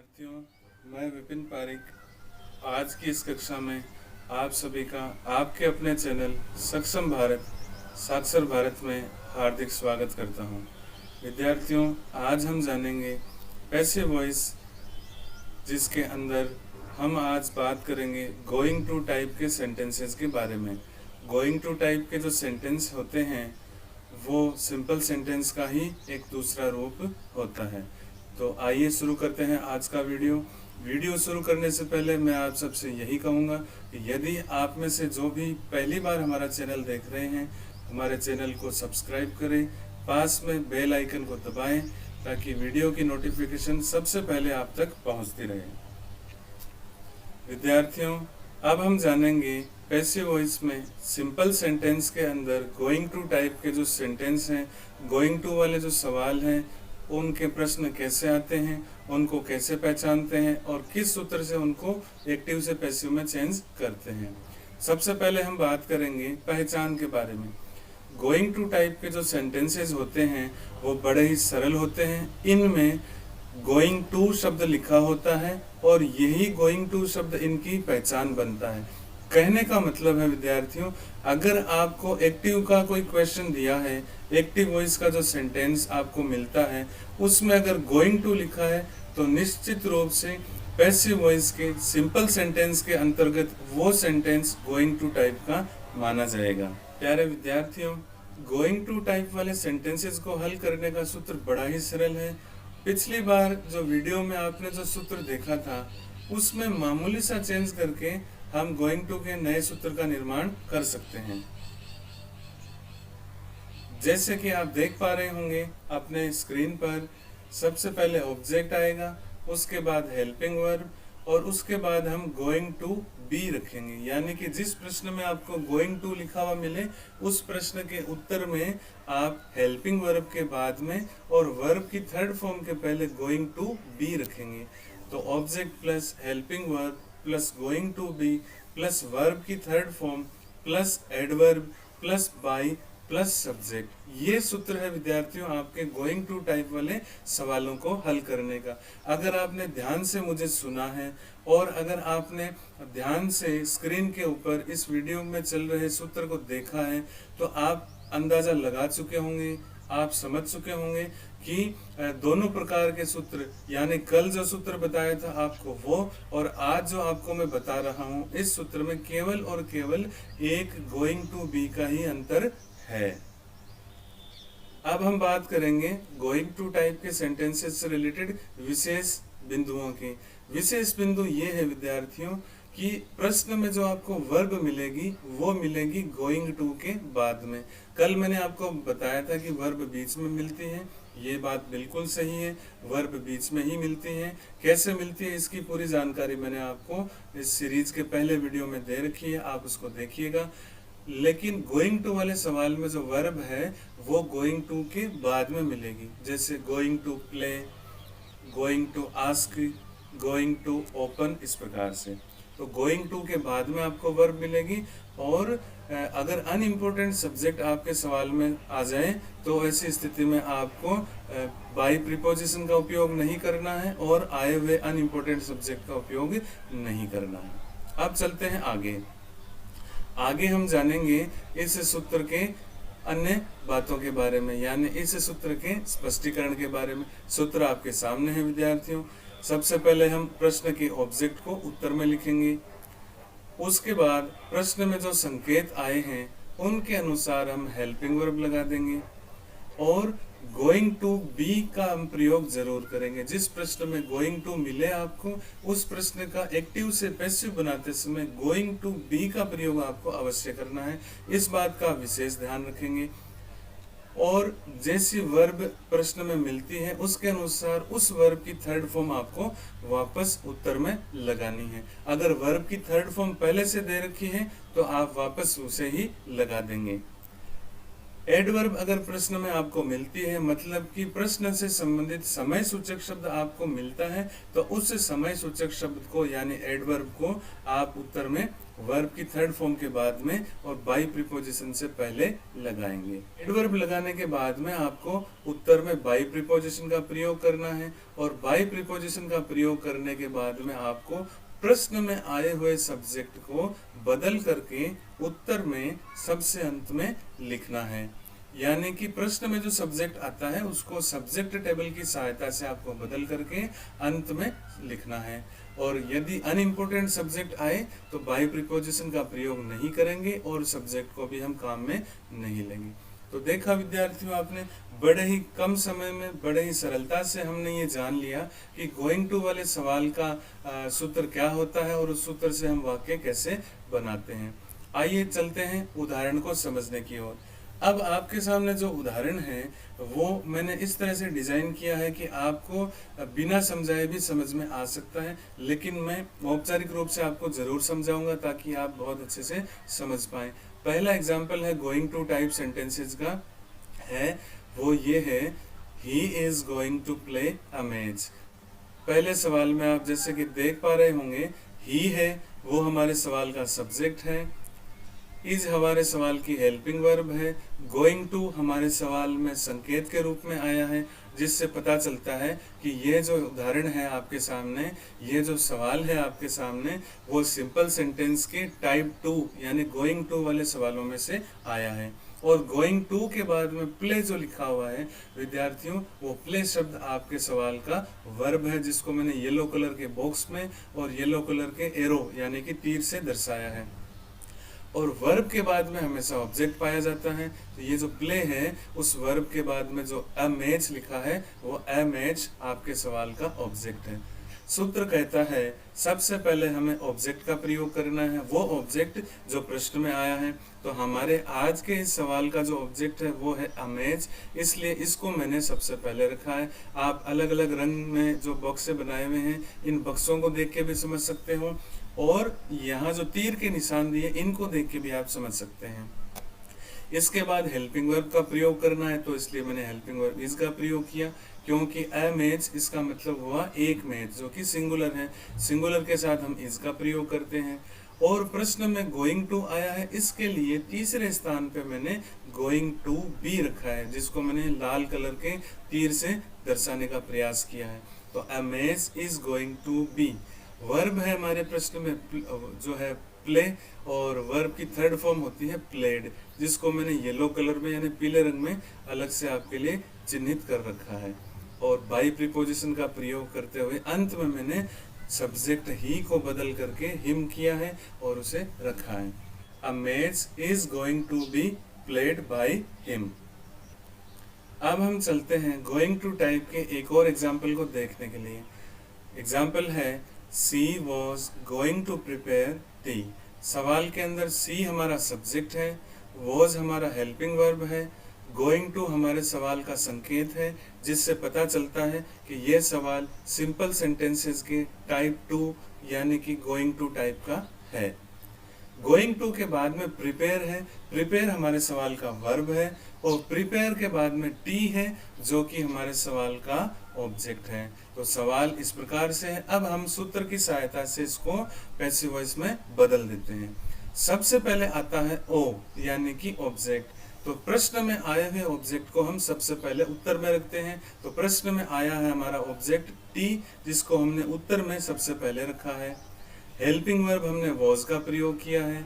विद्यार्थियों, मैं विपिन पारिक आज की इस कक्षा में आप सभी का आपके अपने चैनल सक्षम भारत साक्षर भारत में हार्दिक स्वागत करता हूं। विद्यार्थियों, आज हम जानेंगे पैसिव वॉइस, जिसके अंदर हम आज बात करेंगे गोइंग टू टाइप के सेंटेंसेस के बारे में। गोइंग टू टाइप के जो सेंटेंस होते हैं वो सिंपल सेंटेंस का ही एक दूसरा रूप होता है। तो आइए शुरू करते हैं आज का वीडियो शुरू करने से पहले मैं आप सबसे यही कहूँगा कि यदि आप में से जो भी पहली बार हमारा चैनल देख रहे हैं, हमारे चैनल को सब्सक्राइब करें, पास में बेल आइकन को दबाएं ताकि वीडियो की नोटिफिकेशन सबसे पहले आप तक पहुंचती रहे। विद्यार्थियों, अब हम जानेंगे पैसिव वॉइस में सिंपल सेंटेंस के अंदर गोइंग टू टाइप के जो सेंटेंस हैं, गोइंग टू वाले जो सवाल हैं, उनके प्रश्न कैसे आते हैं, उनको कैसे पहचानते हैं और किस सूत्र से उनको एक्टिव से पैसिव में चेंज करते हैं। सबसे पहले हम बात करेंगे पहचान के बारे में। गोइंग टू टाइप के जो सेंटेंसेस होते हैं वो बड़े ही सरल होते हैं। इनमें गोइंग टू शब्द लिखा होता है और यही गोइंग टू शब्द इनकी पहचान बनता है। कहने का मतलब है विद्यार्थियों, अगर आपको एक्टिव का कोई क्वेश्चन दिया है, एक्टिव वॉइस का जो सेंटेंस आपको मिलता है उसमें अगर गोइंग टू लिखा है तो निश्चित रूप से पैसिव वॉइस के सिंपल सेंटेंस के अंतर्गत वो सेंटेंस गोइंग टू टाइप का माना जाएगा। प्यारे विद्यार्थियों, गोइंग टू टाइप वाले सेंटेंसेस को हल करने का सूत्र बड़ा ही सरल है। पिछली बार जो वीडियो में आपने जो सूत्र देखा था उसमें मामूली सा चेंज करके हम गोइंग टू के नए सूत्र का निर्माण कर सकते हैं। जैसे कि आप देख पा रहे होंगे अपने स्क्रीन पर, सबसे पहले ऑब्जेक्ट आएगा, उसके बाद हेल्पिंग वर्ब और उसके बाद हम गोइंग टू बी रखेंगे। यानी कि जिस प्रश्न में आपको गोइंग टू लिखा हुआ मिले उस प्रश्न के उत्तर में आप हेल्पिंग वर्ब के बाद में और वर्ब की थर्ड फॉर्म के पहले गोइंग टू बी रखेंगे। तो object plus helping verb plus going to be plus verb की third form plus adverb plus by plus subject, ये सूत्र है विद्यार्थियों आपके गोइंग टू टाइप वाले सवालों को हल करने का। अगर आपने ध्यान से मुझे सुना है और अगर आपने ध्यान से स्क्रीन के ऊपर इस वीडियो में चल रहे सूत्र को देखा है तो आप अंदाजा लगा चुके होंगे, आप समझ चुके होंगे कि दोनों प्रकार के सूत्र, यानी कल जो सूत्र बताया था आपको वो और आज जो आपको मैं बता रहा हूँ, इस सूत्र में केवल और केवल एक गोइंग टू बी का ही अंतर है। अब हम बात करेंगे गोइंग टू टाइप के सेंटेंसेस से रिलेटेड विशेष बिंदुओं की। विशेष बिंदु ये है विद्यार्थियों कि प्रश्न में जो आपको वर्ब मिलेगी वो मिलेगी गोइंग टू के बाद में। कल मैंने आपको बताया था कि वर्ब बीच में मिलती है, ये बात बिल्कुल सही है, वर्ब बीच में ही मिलती है। कैसे मिलती है इसकी पूरी जानकारी मैंने आपको इस सीरीज के पहले वीडियो में दे रखी है, आप उसको देखिएगा। लेकिन गोइंग टू वाले सवाल में जो वर्ब है वो गोइंग टू के बाद में मिलेगी, जैसे going to play, going to ask, going to open, इस प्रकार से। तो गोइंग टू के बाद में आपको वर्ब मिलेगी और अगर अनइम्पोर्टेंट सब्जेक्ट आपके सवाल में आ जाए तो ऐसी स्थिति में आपको बाई प्रीपोजिशन का उपयोग नहीं करना है और आए हुए अनइम्पोर्टेंट सब्जेक्ट का उपयोग नहीं करना है। अब चलते हैं आगे हम जानेंगे इस सूत्र के अन्य बातों के बारे में, यानी इस सूत्र के स्पष्टीकरण के बारे में। सूत्र आपके सामने है विद्यार्थियों। सबसे पहले हम प्रश्न के ऑब्जेक्ट को उत्तर में लिखेंगे, उसके बाद प्रश्न में जो संकेत आए हैं उनके अनुसार हम हेल्पिंग वर्ब लगा देंगे और गोइंग टू बी का हम प्रयोग जरूर करेंगे। जिस प्रश्न में गोइंग टू मिले आपको उस प्रश्न का एक्टिव से पैसिव बनाते समय गोइंग टू बी का प्रयोग आपको अवश्य करना है, इस बात का विशेष ध्यान रखेंगे। और जैसी वर्ब प्रश्न में मिलती है उसके अनुसार उस वर्ब की थर्ड फॉर्म आपको वापस उत्तर में लगानी है। अगर वर्ब की थर्ड फॉर्म पहले से दे रखी है तो आप वापस उसे ही लगा देंगे। एडवर्ब अगर प्रश्न में आपको मिलती है, मतलब कि प्रश्न से संबंधित समय सूचक शब्द आपको मिलता है, तो उस समय सूचक शब्द को यानी एडवर्ब को आप उत्तर में वर्ब की थर्ड फॉर्म के बाद में और बाई प्रीपोजिशन से पहले लगाएंगे। एडवर्ब लगाने के बाद में आपको उत्तर में बाई प्रीपोजिशन का प्रयोग करना है, और बाई प्रीपोजिशन का प्रयोग करने के बाद में आपको प्रश्न में आए हुए सब्जेक्ट को बदल करके उत्तर में सबसे अंत में लिखना है। यानी कि प्रश्न में जो सब्जेक्ट आता है उसको सब्जेक्ट टेबल की सहायता से आपको बदल करके अंत में लिखना है। और यदि अनइम्पोर्टेंट सब्जेक्ट आए तो बाई प्रीपोजिशन का प्रयोग नहीं करेंगे और सब्जेक्ट को भी हम काम में नहीं लेंगे। तो देखा विद्यार्थियों, आपने बड़े ही कम समय में बड़े ही सरलता से हमने ये जान लिया कि गोइंग टू वाले सवाल का सूत्र क्या होता है और उस सूत्र से हम वाक्य कैसे बनाते हैं। आइए चलते हैं उदाहरण को समझने की ओर। अब आपके सामने जो उदाहरण है वो मैंने इस तरह से डिजाइन किया है कि आपको बिना समझाए भी समझ में आ सकता है, लेकिन मैं औपचारिक रूप से आपको जरूर समझाऊंगा ताकि आप बहुत अच्छे से समझ पाएं। पहला एग्जाम्पल है गोइंग टू टाइप सेंटेंसेस का है, वो ये है he is going to play a match. पहले सवाल में आप जैसे कि देख पा रहे होंगे, ही है वो हमारे सवाल का सब्जेक्ट है, इज हमारे सवाल की हेल्पिंग वर्ब है, गोइंग टू हमारे सवाल में संकेत के रूप में आया है, जिससे पता चलता है कि ये जो उदाहरण है आपके सामने, ये जो सवाल है आपके सामने, वो सिंपल सेंटेंस के टाइप 2 यानी गोइंग टू वाले सवालों में से आया है। और गोइंग टू के बाद में प्ले जो लिखा हुआ है विद्यार्थियों, वो प्ले शब्द आपके सवाल का वर्ब है, जिसको मैंने येलो कलर के बॉक्स में और येलो कलर के एरो यानी कि तीर से दर्शाया है। और वर्ब के बाद में हमेशा ऑब्जेक्ट पाया जाता है, तो ये जो प्ले है उस वर्ब के बाद में जो अ मैच लिखा है वो अ मैच आपके सवाल का ऑब्जेक्ट है। सूत्र कहता है सबसे पहले हमें ऑब्जेक्ट का प्रयोग करना है, वो ऑब्जेक्ट जो प्रश्न में आया है। तो हमारे आज के इस सवाल का जो ऑब्जेक्ट है वो है अ मैच, इसलिए इसको मैंने सबसे पहले रखा है। आप अलग अलग रंग में जो बॉक्स बनाए हुए हैं इन बक्सों को देख के भी समझ सकते हो, और यहाँ जो तीर के निशान दिए इनको देख के भी आप समझ सकते हैं। इसके बाद हेल्पिंग वर्ब का प्रयोग करना है, तो इसलिए मैंने हेल्पिंग वर्ब इज का प्रयोग किया, क्योंकि अ मैच इसका मतलब हुआ एक मैच जो कि सिंगुलर है, सिंगुलर के साथ हम इज का प्रयोग करते हैं। और प्रश्न में गोइंग टू आया है, इसके लिए तीसरे स्थान पे मैंने गोइंग टू बी रखा है, जिसको मैंने लाल कलर के तीर से दर्शाने का प्रयास किया है। तो a match is going to be. Verb है हमारे प्रश्न में जो है प्ले, और वर्ब की थर्ड फॉर्म होती है प्लेड, जिसको मैंने येलो कलर में यानी पीले रंग में अलग से आपके लिए चिन्हित कर रखा है। और बाई प्रीपोजिशन का प्रयोग करते हुए अंत में मैंने सब्जेक्ट ही को बदल करके हिम किया है और उसे रखा है। A match is going to be played by him. अब हम चलते हैं गोइंग टू टाइप के एक और एग्जाम्पल को देखने के लिए। एग्जाम्पल है she was going to prepare tea. सवाल के अंदर सी हमारा सब्जेक्ट है, वॉज हमारा हेल्पिंग वर्ब है, गोइंग टू हमारे सवाल का संकेत है, जिससे पता चलता है कि यह सवाल सिंपल सेंटेंसेस के टाइप 2 यानी कि गोइंग टू टाइप का है। गोइंग टू के बाद में प्रिपेयर है, प्रिपेयर हमारे सवाल का वर्ब है, और प्रिपेयर के बाद में टी है जो कि हमारे सवाल का ऑब्जेक्ट है। तो सवाल इस प्रकार से है। अब हम सूत्र की सहायता से इसको पैसिव वॉइस में बदल देते हैं। सबसे पहले आता है ओ यानी कि ऑब्जेक्ट। तो प्रश्न में आए हुए ऑब्जेक्ट को हम सबसे पहले उत्तर में रखते हैं। तो प्रश्न में आया है हमारा ऑब्जेक्ट टी, जिसको हमने उत्तर में सबसे पहले रखा है। हेल्पिंग वर्ब हमने वॉज का प्रयोग किया है,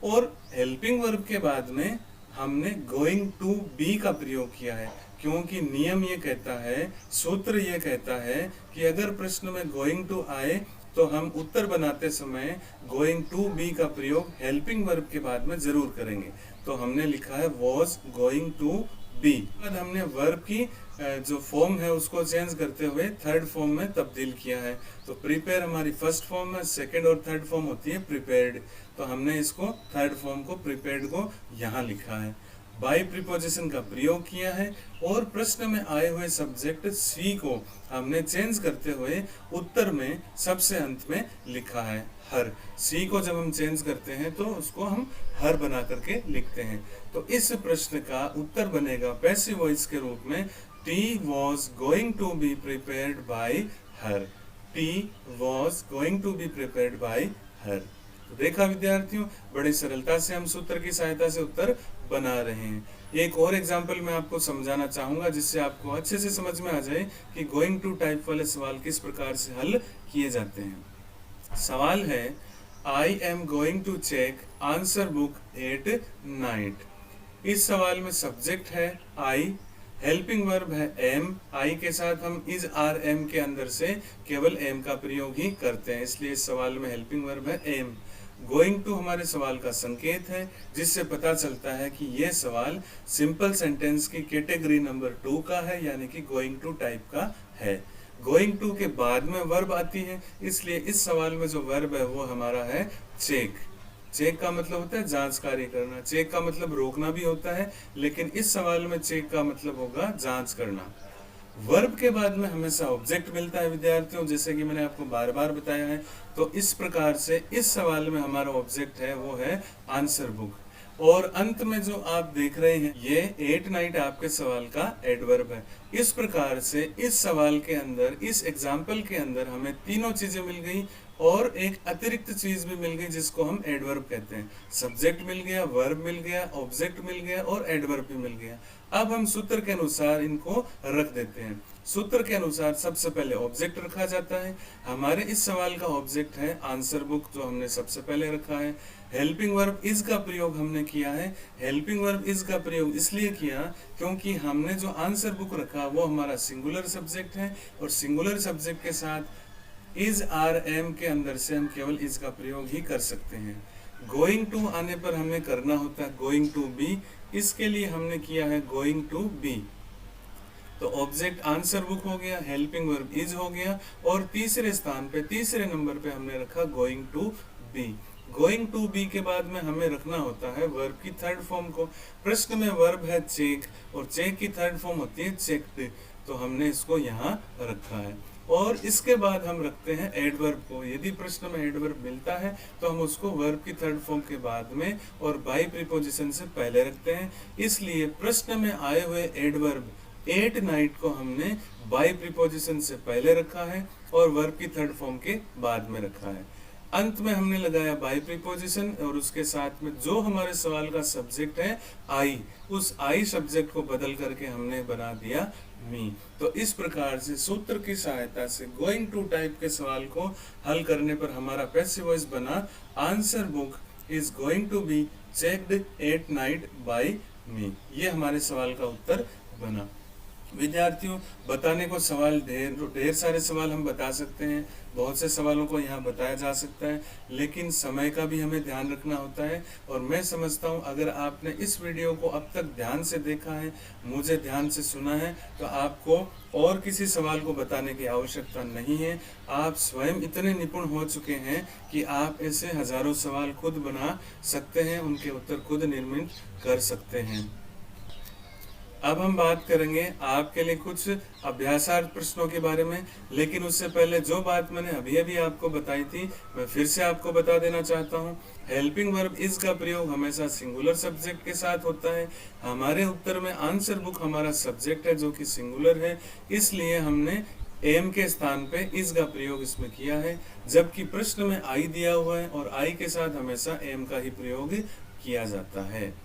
और हेल्पिंग वर्ब के बाद में हमने गोइंग टू बी का प्रयोग किया है, क्योंकि नियम ये कहता है, सूत्र ये कहता है कि अगर प्रश्न में गोइंग टू आए तो हम उत्तर बनाते समय गोइंग टू बी का प्रयोग हेल्पिंग वर्ब के बाद में जरूर करेंगे। तो हमने लिखा है वॉज गोइंग टू बी। बाद हमने वर्ब की जो फॉर्म है उसको चेंज करते हुए थर्ड फॉर्म में तब्दील किया है। तो प्रिपेयर हमारी फर्स्ट फॉर्म है, सेकंड और थर्ड फॉर्म होती है प्रिपेयर्ड। तो हमने इसको थर्ड फॉर्म को प्रिपेयर्ड को यहाँ लिखा है। बाय प्रीपोजिशन का प्रयोग किया है और प्रश्न में आए हुए सब्जेक्ट सी को हमने चेंज करते हुए उत्तर में सबसे अंत में लिखा है हर। सी को जब हम चेंज करते हैं तो उसको हम हर बना करके लिखते हैं। तो इस प्रश्न का उत्तर बनेगा पैसिव वॉइस के रूप में tea was going to be prepared by her. Tea was going to be prepared by her. तो देखा विद्यार्थियों, बड़ी सरलता से हम सूत्र की सहायता से उत्तर बना रहे हैं। एक और एग्जाम्पल मैं आपको समझाना चाहूंगा जिससे आपको अच्छे से समझ में आ जाए कि गोइंग टू टाइप वाले सवाल किस प्रकार से हल किए जाते हैं। सवाल है I am going to check answer book at night. इस सवाल में सब्जेक्ट है आई, हेल्पिंग वर्ब है एम। आई के साथ हम इज आर एम के अंदर से केवल एम का प्रयोग ही करते हैं, इसलिए इस सवाल में हेल्पिंग वर्ब है एम। गोइंग टू हमारे सवाल का संकेत है जिससे पता चलता है कि यह सवाल सिंपल सेंटेंस की कैटेगरी नंबर 2 का है, यानी कि गोइंग टू टाइप का है। गोइंग टू के बाद में वर्ब आती है, इसलिए इस सवाल में जो वर्ब है वो हमारा है चेक। चेक का मतलब होता है जांच कार्य करना, चेक का मतलब रोकना भी होता है, लेकिन इस सवाल में चेक का मतलब होगा जांच करना। वर्ब के बाद में हमेशा ऑब्जेक्ट मिलता है विद्यार्थियों, जैसे कि मैंने आपको बार बार बताया है। तो इस प्रकार से इस सवाल में हमारा ऑब्जेक्ट है वो है आंसर बुक। और अंत में जो आप देख रहे हैं ये एट नाइट आपके सवाल का एडवर्ब है। इस प्रकार से इस सवाल के अंदर, इस एग्जाम्पल के अंदर हमें तीनों चीजें मिल गई और एक अतिरिक्त चीज भी मिल गई जिसको हम एडवर्ब कहते हैं। सब्जेक्ट मिल गया, वर्ब मिल गया, ऑब्जेक्ट मिल गया और एडवर्ब भी मिल गया। अब हम सूत्र के अनुसार इनको रख देते हैं। सूत्र के अनुसार सबसे पहले ऑब्जेक्ट रखा जाता है। हमारे इस सवाल का ऑब्जेक्ट है आंसर बुक, जो हमने सबसे पहले रखा है। हेल्पिंग वर्ब इज का प्रयोग हमने किया है। हेल्पिंग वर्ब इज का प्रयोग इसलिए किया क्योंकि हमने जो आंसर बुक रखा वो हमारा सिंगुलर सब्जेक्ट है और सिंगुलर सब्जेक्ट के साथ इज आर एम के अंदर से हम केवल इज का प्रयोग ही कर सकते हैं। गोइंग टू आने पर हमें करना होता है गोइंग टू बी, इसके लिए हमने किया है गोइंग टू बी। तो ऑब्जेक्ट आंसर बुक हो गया, हेल्पिंग वर्ब इज हो गया और तीसरे स्थान पे, तीसरे नंबर पे हमने रखा going to be. Going to be के बाद में हमें रखना होता है वर्ब की थर्ड फॉर्म को। प्रश्न में वर्ब है चेक और चेक की थर्ड फॉर्म होती है चेक्ड, तो हमने इसको यहाँ रखा है। और इसके बाद हम रखते हैं एडवर्ब को। यदि प्रश्न में एडवर्ब मिलता है तो हम उसको वर्ब की थर्ड फॉर्म के बाद में और बाय प्रीपोजिशन से पहले रखते हैं। इसलिए प्रश्न में आए हुए एडवर्ब एट नाइट को हमने बाय प्रीपोजिशन से पहले रखा है और वर्ब की थर्ड फॉर्म के बाद में रखा है। अंत में हमने लगाया बाय प्रीपोजिशन और उसके साथ में जो हमारे सवाल का सब्जेक्ट है आई, उस आई सब्जेक्ट को बदल करके हमने बना दिया मी। तो इस प्रकार से सूत्र की सहायता से गोइंग टू टाइप के सवाल को हल करने पर हमारा पैसिव वॉइस बना answer book is going to be checked at night by me. ये हमारे सवाल का उत्तर बना। विद्यार्थियों, बताने को सवाल ढेर सारे सवाल हम बता सकते हैं, बहुत से सवालों को यहाँ बताया जा सकता है, लेकिन समय का भी हमें ध्यान रखना होता है। और मैं समझता हूँ अगर आपने इस वीडियो को अब तक ध्यान से देखा है, मुझे ध्यान से सुना है, तो आपको और किसी सवाल को बताने की आवश्यकता नहीं है। आप स्वयं इतने निपुण हो चुके हैं कि आप ऐसे हजारों सवाल खुद बना सकते हैं, उनके उत्तर खुद निर्मित कर सकते हैं। अब हम बात करेंगे आपके लिए कुछ अभ्यासार्थ प्रश्नों के बारे में, लेकिन उससे पहले जो बात मैंने अभी अभी आपको बताई थी मैं फिर से आपको बता देना चाहता हूँ। हेल्पिंग वर्ब इज का प्रयोग हमेशा सिंगुलर सब्जेक्ट के साथ होता है। हमारे उत्तर में आंसर बुक हमारा सब्जेक्ट है जो कि सिंगुलर है, इसलिए हमने एम के स्थान पे इज का प्रयोग इसमें किया है, जबकि प्रश्न में आई दिया हुआ है और आई के साथ हमेशा एम का ही प्रयोग किया जाता है।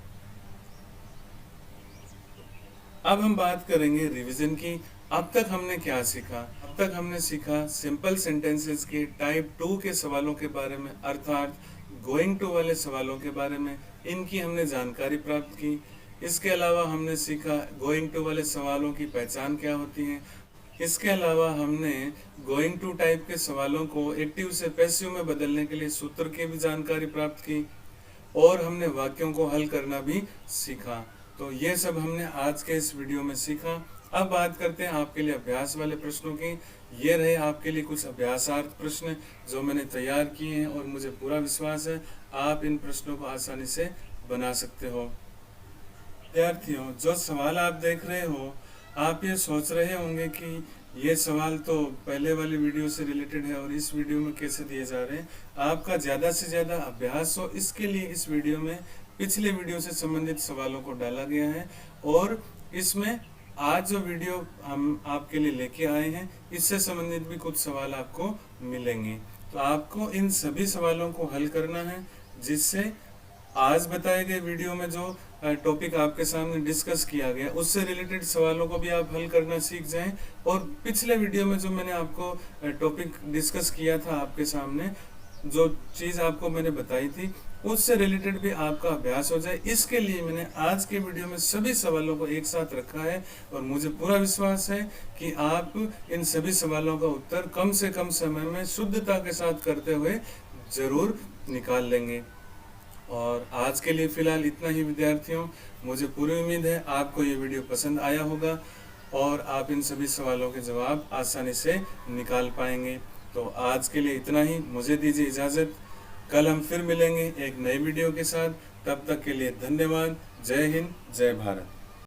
अब हम बात करेंगे रिवीजन की। अब तक हमने क्या सीखा? अब तक हमने सीखा सिंपल सेंटेंसेस के टाइप 2 के सवालों के बारे में, अर्थात गोइंग टू वाले सवालों के बारे में। इनकी हमने जानकारी प्राप्त की। इसके अलावा हमने सीखा गोइंग टू वाले सवालों की पहचान क्या होती है। इसके अलावा हमने गोइंग टू टाइप के सवालों को एक्टिव से पैसिव में बदलने के लिए सूत्र की भी जानकारी प्राप्त की और हमने वाक्यों को हल करना भी सीखा। तो ये सब हमने आज के इस वीडियो में सीखा। अब बात करते हैं आपके लिए अभ्यास वाले प्रश्नों की। ये रहे आपके लिए कुछ अभ्यासार्थ प्रश्न जो मैंने तैयार किए हैं और मुझे पूरा विश्वास है आप इन प्रश्नों को आसानी से बना सकते हो। विद्यार्थियों, जो सवाल आप देख रहे हो, आप ये सोच रहे होंगे कि ये सवाल तो पहले वाली वीडियो से रिलेटेड है और इस वीडियो में कैसे दिए जा रहे हैं। आपका ज़्यादा से ज़्यादा अभ्यास हो, इसके लिए इस वीडियो में पिछले वीडियो से संबंधित सवालों को डाला गया है और इसमें आज जो वीडियो हम आपके लिए लेके आए हैं, इससे संबंधित भी कुछ सवाल आपको मिलेंगे। तो आपको इन सभी सवालों को हल करना है, जिससे आज बताए गए वीडियो में जो टॉपिक आपके सामने डिस्कस किया गया उससे रिलेटेड सवालों को भी आप हल करना सीख जाएं, और पिछले वीडियो में जो मैंने आपको टॉपिक डिस्कस किया था आपके सामने, जो चीज़ आपको मैंने बताई थी उससे रिलेटेड भी आपका अभ्यास हो जाए। इसके लिए मैंने आज के वीडियो में सभी सवालों को एक साथ रखा है और मुझे पूरा विश्वास है कि आप इन सभी सवालों का उत्तर कम से कम समय में शुद्धता के साथ करते हुए जरूर निकाल लेंगे। और आज के लिए फिलहाल इतना ही विद्यार्थियों। मुझे पूरी उम्मीद है आपको ये वीडियो पसंद आया होगा और आप इन सभी सवालों के जवाब आसानी से निकाल पाएंगे। तो आज के लिए इतना ही, मुझे दीजिए इजाज़त। कल हम फिर मिलेंगे एक नए वीडियो के साथ। तब तक के लिए धन्यवाद। जय हिंद, जय भारत।